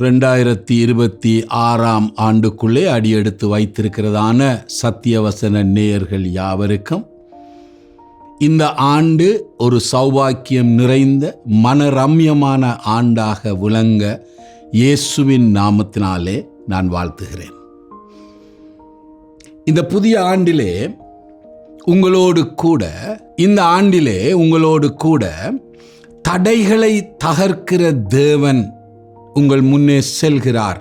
2026 ஆண்டுக்குள்ளே அடியெடுத்து வைத்திருக்கிறதான சத்தியவசன நேயர்கள் யாவருக்கும் இந்த ஆண்டு ஒரு சௌபாக்கியம் நிறைந்த மனரம்யமான ஆண்டாக விளங்க இயேசுவின் நாமத்தினாலே நான் வாழ்த்துகிறேன். இந்த புதிய ஆண்டிலே உங்களோடு கூட தடைகளை தகர்க்கிற தேவன் உங்கள் முன்னே செல்கிறார்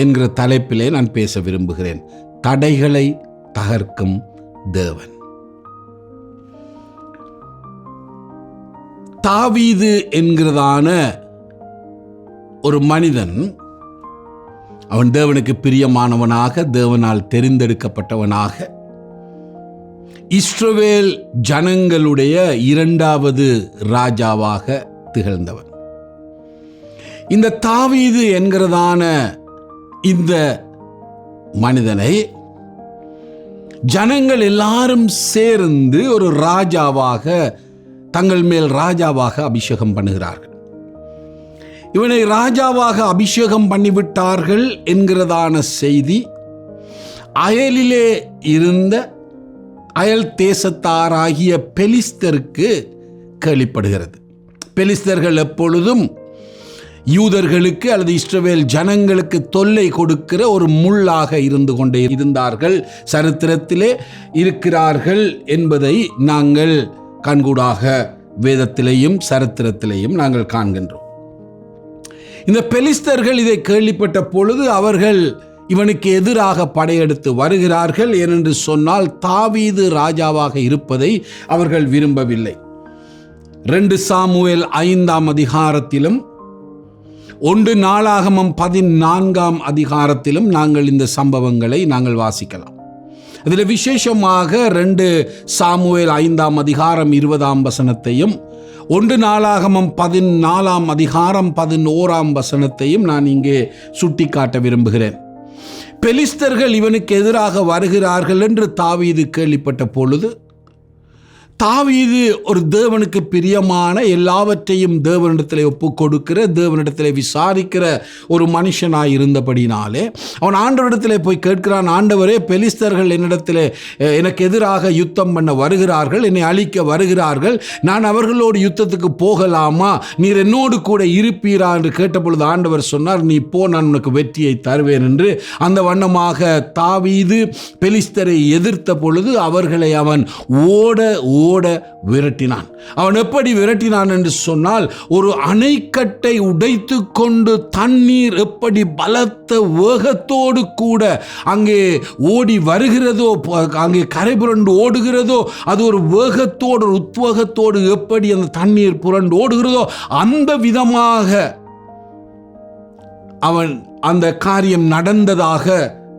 என்கிற தலைப்பிலே நான் பேச விரும்புகிறேன். தடைகளை தகர்க்கும் தேவன். தாவீது என்கிறதான ஒரு மனிதன், அவன் தேவனுக்கு பிரியமானவனாக, தேவனால் தெரிந்தெடுக்கப்பட்டவனாக, இஸ்ரவேல் ஜனங்களுடைய 2வது ராஜாவாக திகழ்ந்தவன். இந்த தாவீது என்கிறதான இந்த மனிதனை ஜனங்கள் எல்லாரும் சேர்ந்து ஒரு ராஜாவாக, தங்கள் மேல் ராஜாவாக அபிஷேகம் பண்ணுகிறார்கள். இவனை ராஜாவாக அபிஷேகம் பண்ணிவிட்டார்கள் என்கிறதான செய்தி அயலிலே இருந்த அயல் தேசத்தாராகிய பெலிஸ்தருக்கு கேள்விப்படுகிறது. பெலிஸ்தர்கள் எப்பொழுதும் யூதர்களுக்கு அல்லது இஸ்ரவேல் ஜனங்களுக்கு தொல்லை கொடுக்கிற ஒரு முள்ளாக இருந்து கொண்டே இருந்தார்கள், சரித்திரத்திலே இருக்கிறார்கள் என்பதை நாங்கள் கண்கூடாக வேதத்திலேயும் சரித்திரத்திலேயும் நாங்கள் காண்கின்றோம். இந்த பெலிஸ்தர்கள் இதை கேள்விப்பட்ட பொழுது அவர்கள் இவனுக்கு எதிராக படையெடுத்து வருகிறார்கள். ஏனென்று சொன்னால் தாவீது ராஜாவாக இருப்பதை அவர்கள் விரும்பவில்லை. 2 சாமுவேல் 5ஆம் அதிகாரத்திலும் 1 நாளாகமம் 14ஆம் அதிகாரத்திலும் நாங்கள் இந்த சம்பவங்களை நாங்கள் வாசிக்கலாம். அதில் விசேஷமாக 2 சாமுவேல் 5ஆம் அதிகாரம் 20ஆம் வசனத்தையும் 1 நாளாகமம் 14ஆம் அதிகாரம் 11ஆம் வசனத்தையும் நான் இங்கே சுட்டிக்காட்ட விரும்புகிறேன். பெலிஸ்தர்கள் இவனுக்கு எதிராக வருகிறார்கள் என்று தாவீது கேள்விப்பட்ட பொழுது, தாவீது ஒரு தேவனுக்கு பிரியமான, எல்லாவற்றையும் தேவனிடத்தில் ஒப்புக் கொடுக்கிற, தேவனிடத்தில் விசாரிக்கிற ஒரு மனுஷனாய் இருந்தபடினாலே அவன் ஆண்டவரிடத்தில் போய் கேட்கிறான், ஆண்டவரே, பெலிஸ்தர்கள் என்னிடத்தில் எனக்கு எதிராக யுத்தம் பண்ண வருகிறார்கள், என்னை அழிக்க வருகிறார்கள், நான் அவர்களோடு யுத்தத்துக்கு போகலாமா? நீர் என்னோடு கூட இருப்பீரா என்று கேட்டபொழுது ஆண்டவர் சொன்னார், நீ போ, நான் உனக்கு வெற்றியை தருவேன் என்று. அந்த வண்ணமாக தாவீது பெலிஸ்தரை எதிர்த்த பொழுது அவர்களை அவன் ஓட விரட்டினான். அவன் எப்படி விரட்டினான் என்று சொன்னால், ஒரு அணைக்கட்டை உடைத்து கொண்டு தண்ணீர் எப்படி பலத்த வேகத்தோடு கூட அங்கே ஓடி வருகிறதோ, அங்கே கரை புரண்டு ஓடுகிறதோ, அது ஒரு வேகத்தோடு, ஒரு உத்வேகத்தோடு எப்படி அந்த தண்ணீர் புரண்டு ஓடுகிறதோ அந்த விதமாக அவன் அந்த காரியம் நடந்ததாக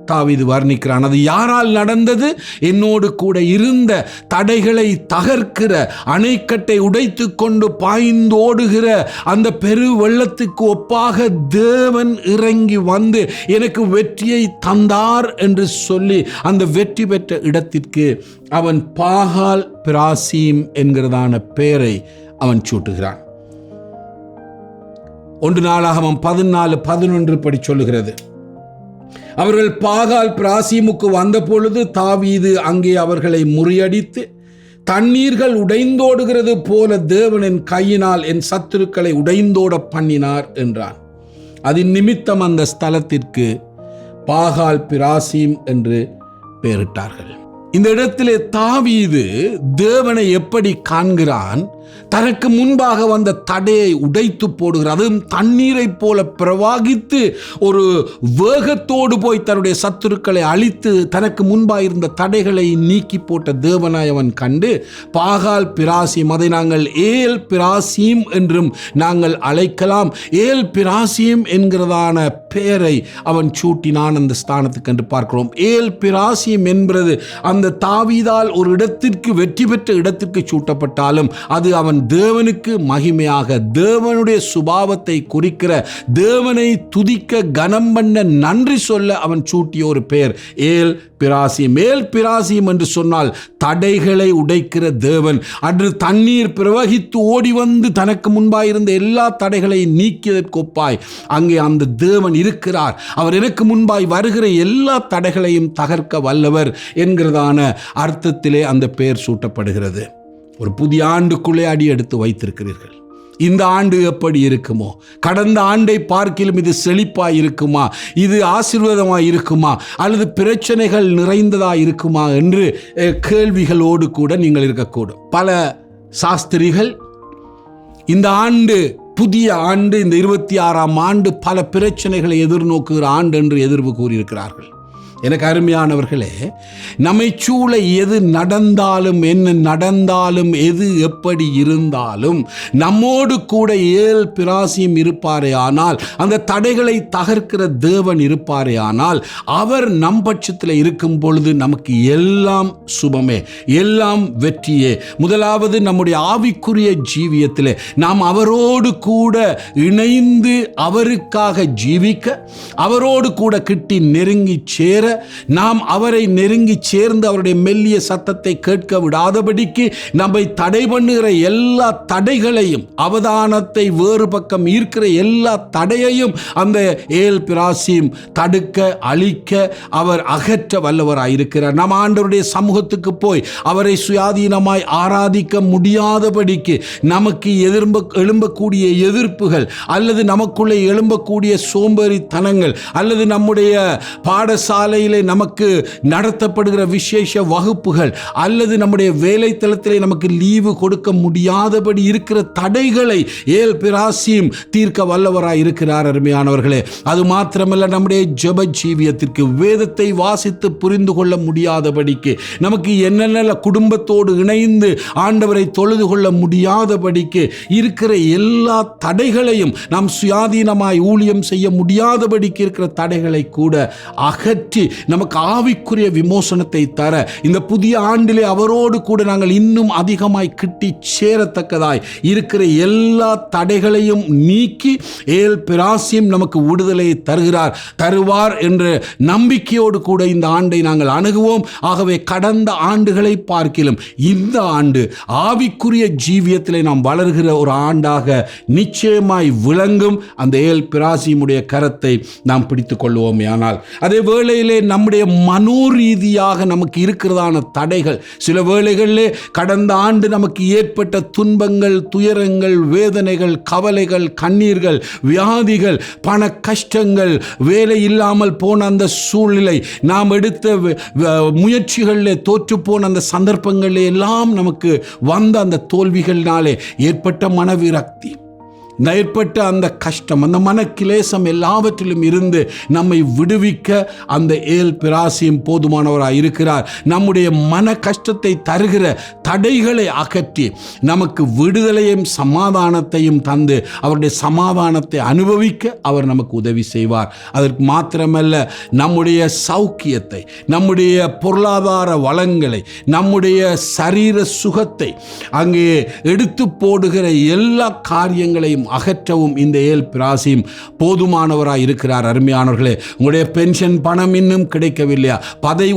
தாவீது வர்ணிக்கிறான். அது யாரால் நடந்தது? என்னோடு கூட இருந்த தடைகளை தகர்க்கிற, அணைக்கட்டை உடைத்து கொண்டு பாய்ந்தோடுகிற அந்த பெரு வெள்ளத்துக்கு ஒப்பாக தேவன் இறங்கி வந்து எனக்கு வெற்றியை தந்தார் என்று சொல்லி அந்த வெற்றி பெற்ற இடத்திற்கு அவன் பாகால் பிராசீம் என்கிறதான பெயரை அவன் சூட்டுகிறான். 1 நாளாகமம் 14:11 படி சொல்லுகிறது, அவர்கள் பாகால் பிராசீமுக்கு வந்த பொழுது தாவீது அங்கே அவர்களை முறியடித்து, தண்ணீர்கள் உடைந்தோடுகிறது போல தேவனின் கையினால் என் சத்துருக்களை உடைந்தோட பண்ணினார் என்றான். அதன் நிமித்தம் அந்த ஸ்தலத்திற்கு பாகால் பிராசீம் என்று பெயரிட்டார்கள். இந்த இடத்திலே தாவீது தேவனை எப்படி காண்கிறான்? தனக்கு முன்பாக வந்த தடையை உடைத்து போடுகிறார். அதுவும் தண்ணீரை போல பிரவாகித்து ஒரு வேகத்தோடு போய் தன்னுடைய சத்துருக்களை அழித்து தனக்கு முன்பாக இருந்த தடைகளை நீக்கி போட்ட தேவனாய் அவன் கண்டு பாகால் பிராசீம், அதை நாங்கள் ஏல் பிராசீம் என்றும் நாங்கள் அழைக்கலாம், ஏல் பிராசீம் என்கிறதான பெயரை அவன் சூட்டினான் அந்த ஸ்தானத்துக்கு என்று பார்க்கிறோம். ஏல் பிராசீம் என்பது அந்த தாவீதால் ஒரு இடத்திற்கு, வெற்றி பெற்ற இடத்திற்கு சூட்டப்பட்டாலும் அது அவன் தேவனுக்கு மகிமையாக தேவனுடைய சுபாவத்தை குறிக்கிற, தேவனை துதிக்க கனம் பண்ண நன்றி சொல்ல அவன் சூட்டிய ஒரு பெயர் ஏல் பிராசிம். ஏல் பிராசிம் என்று சொன்னால் தடைகளை உடைக்கிற தேவன். அன்று தண்ணீர் பிரவகித்து ஓடி வந்து தனக்கு முன்பாயிருந்த எல்லா தடைகளையும் நீக்கியதற்கு ஒப்பாய் அங்கே அந்த தேவன் இருக்கிறார். அவர் எனக்கு முன்பாய் வருகிற எல்லா தடைகளையும் தகர்க்க வல்லவர் என்கிறதான அர்த்தத்திலே அந்த பெயர் சூட்டப்படுகிறது. ஒரு புதிய ஆண்டுக்குள்ளே அடி எடுத்து வைத்திருக்கிறீர்கள். இந்த ஆண்டு எப்படி இருக்குமோ, கடந்த ஆண்டை பார்க்கிலும் இது செழிப்பாய் இருக்குமா, இது ஆசீர்வாதமாய் இருக்குமா, அல்லது பிரச்சனைகள் நிறைந்ததாக இருக்குமா என்று கேள்விகளோடு கூட நீங்கள் இருக்கக்கூடும். பல சாஸ்திரிகள் இந்த ஆண்டு, புதிய ஆண்டு, இந்த 26ஆம் ஆண்டு பல பிரச்சனைகளை எதிர்நோக்குகிற ஆண்டு என்று எதிர்வு கூறியிருக்கிறார்கள். எனக்கு அருமையானவர்களே, நம்மை சூழ எது நடந்தாலும், என்ன நடந்தாலும், எது எப்படி இருந்தாலும் நம்மோடு கூட ஏல் பிராசியும் இருப்பாரே ஆனால், அந்த தடைகளை தகர்க்கிற தேவன் இருப்பாரே ஆனால், அவர் நம் பட்சத்தில் இருக்கும் பொழுது நமக்கு எல்லாம் சுபமே, எல்லாம் வெற்றியே. முதலாவது நம்முடைய ஆவிக்குரிய ஜீவியத்திலே நாம் அவரோடு கூட இணைந்து அவருக்காக ஜீவிக்க, அவரோடு கூட கிட்டி நெருங்கி சேர, நாம் அவரை நெருங்கி சேர்ந்து அவருடைய மெல்லிய சத்தத்தை கேட்க விடாதபடிக்கு நம்மை தடை பண்ணுகிற எல்லா தடைகளையும், அவதானத்தை வேறு பக்கம் ஈர்க்கிற எல்லா தடையையும் அந்த ஏல் பிராசிம் தடுக்க, அழிக்க, அவர் அகற்ற வல்லவராயிருக்கிறார். நாம் ஆண்டவருடைய சமூகத்துக்கு போய் அவரை சுயாதீனமாய் ஆராதிக்க முடியாதபடிக்கு நமக்கு எழும்பக்கூடிய எதிர்ப்புகள், அல்லது நமக்குள்ளே எழும்பக்கூடிய சோம்பேறித்தனங்கள், அல்லது நம்முடைய பாடசாலையிலே நமக்கு நடத்தப்படுகிற விசேஷ வகுப்புகள், அல்லது நம்முடைய வேலை தளத்திலே நமக்கு லீவு கொடுக்க முடியாதபடி இருக்கிற தடைகளை ஏல் பிராசிம் தீர்க்க வல்லவராய் இருக்கிறார். அருமையானவர்களே, அது மாத்திரமல்ல, நம்முடைய ஜெப ஜீவியத்திற்கு, வேதத்தை வாசித்து புரிந்து கொள்ள முடியாதபடிக்கு, நமக்கு என்னென்ன குடும்பத்தோடு இணைந்து ஆண்டவரை தொழுது கொள்ள முடியாதபடிக்கு இருக்கிற எல்லா தடைகளையும், நாம் சுயாதீனமாய் ஊழியம் செய்ய முடியாதபடிக்கு இருக்கிற தடைகளை கூட அகற்றி நமக்கு ஆவிக்குரிய விமோசனத்தை தர, இந்த புதிய ஆண்டிலே அவரோடு கூட நாங்கள் இன்னும் அதிகமாய் கிட்டி சேரத்தக்கதாய் இருக்கிற எல்லா தடைகளையும் நீக்கி ஏல் பிராசிம் நமக்கு விடுதலையை தருவார் என்ற நம்பிக்கையோடு கூட இந்த ஆண்டை நாங்கள் அணுகுவோம். ஆகவே கடந்த ஆண்டுகளை பார்க்கிலும் இந்த ஆண்டு ஆவிக்குரிய ஜீவியத்திலே நாம் வளர்கிற ஒரு ஆண்டாக நிச்சயமாய் விளங்கும். அந்த ஏல் பிராசிமுடைய கரத்தை நாம் பிடித்துக் கொள்வோம். ஆனால் அதே வேளையிலே நம்முடைய மனோரீதியாக நமக்கு இருக்கிறதான தடைகள், சில வேளைகளிலே கடந்த ஆண்டு நமக்கு ஏற்பட்ட துன்பங்கள், துயரங்கள், வேதனைகள், கவலைகள், கண்ணீர்கள், வியாதிகள், பண கஷ்டங்கள், வேலை இல்லாமல் போன அந்த சூழ்நிலை, நாம் எடுத்த முயற்சிகளிலே தோற்று போன அந்த சந்தர்ப்பங்களிலே எல்லாம் நமக்கு வந்த அந்த தோல்விகளினாலே ஏற்பட்ட மனவிரக்தி, ஏற்பட்ட அந்த கஷ்டம், அந்த மனக்கிலேசம் எல்லாவற்றிலும் இருந்து நம்மை விடுவிக்க அந்த ஏல் பிராசியும் போதுமானவராக இருக்கிறார். நம்முடைய மன கஷ்டத்தை தருகிற தடைகளை அகற்றி நமக்கு விடுதலையும் சமாதானத்தையும் தந்து அவருடைய சமாதானத்தை அனுபவிக்க அவர் நமக்கு உதவி செய்வார். அதற்கு மாத்திரமல்ல, நம்முடைய சௌக்கியத்தை, நம்முடைய பொருளாதார வளங்களை, நம்முடைய சரீர சுகத்தை அங்கே எடுத்து போடுகிற எல்லா காரியங்களையும் அகற்றவும் இந்த ஏல் பிராசிம் போதுமானவராய் இருக்கிறார். அருமையானவர்களே, உங்களுடைய பென்ஷன் பணம் இன்னும் கிடைக்கவில்லையா? பதவி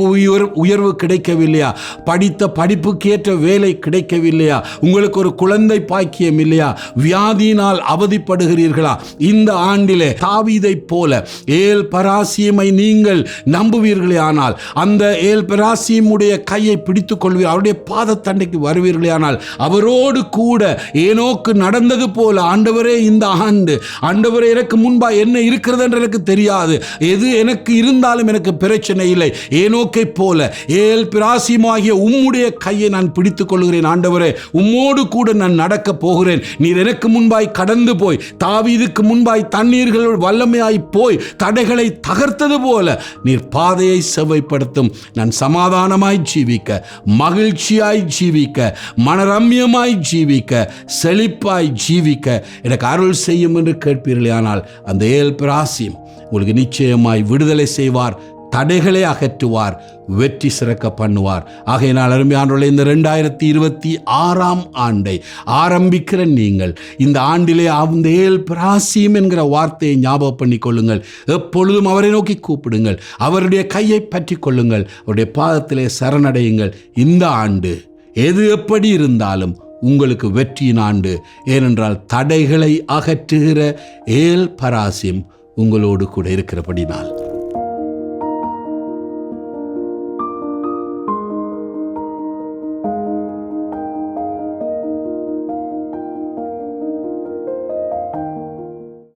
உயர்வு கிடைக்கவில்லையா? படித்த படிப்புக்கேற்ற வேலை கிடைக்கவில்லையா? உங்களுக்கு ஒரு குழந்தை பாக்கியம் இல்லையா? வியாதியினால் அவதிப்படுகிறீர்களா? இந்த ஆண்டிலே தாவீதை போல ஏல் பிராசிமை நீங்கள் நம்புவீர்களே ஆனால், அந்த ஏல் பிராசிமுடைய கையை பிடித்துக் கொள்வீர்கள், அவருடைய பாதத்தண்டைக்கு வருவீர்களே ஆனால், அவரோடு கூட ஏனோக்கு நடந்தது போல, ஆண்டவரே இந்த ஆண்டு, ஆண்டவரே எனக்கு முன்பா என்ன இருக்கிறது என்று எனக்கு தெரியாது, எது எனக்கு இருந்தாலும் எனக்கு பிரச்சனை இல்லை, ஏனோக்கை போல ஏல் பிராசிமாகிய உம்முடைய கையை நான் பிடித்துக் கொள்கிறேன். ஆண்டவரே, உம்மோடு கூட நான் நடக்க போகிறேன். நீர் எனக்கு முன்பாய் கடந்து போய், தாவீதுக்கு முன்பாய் தண்ணீர்கள் வல்லமையாய் போய் தடைகளை தகர்த்தது போல நீர் பாதையை செவ்வைப்படுத்தும். நான் சமாதானமாய் ஜீவிக்க, மகிழ்ச்சியாய் ஜீவிக்க, மனரம்யமாய் ஜீவிக்க, செழிப்பாய் ஜீவிக்க எனக்கு அருள் செய்யும் என்று கேட்பீர்களே ஆனால், அந்த ஏல் பிராசிம் உங்களுக்கு நிச்சயமாய் விடுதலை செய்வார், தடைகளை அகற்றுவார், வெற்றி சிறக்க பண்ணுவார். ஆகையினால் அருமையானவர்களே, இந்த 2026ஆம் ஆண்டை ஆரம்பிக்கிற நீங்கள் இந்த ஆண்டிலே அந்த ஏல் பிராசியம் என்கிற வார்த்தையை ஞாபகம் பண்ணி கொள்ளுங்கள். எப்பொழுதும் அவரை நோக்கி கூப்பிடுங்கள், அவருடைய கையை பற்றி கொள்ளுங்கள், அவருடைய பாதத்திலே சரணடையுங்கள். இந்த ஆண்டு எது எப்படி இருந்தாலும் உங்களுக்கு வெற்றியின் ஆண்டு. ஏனென்றால் தடைகளை அகற்றுகிற ஏல் பராசியம் உங்களோடு கூட இருக்கிறபடினால்.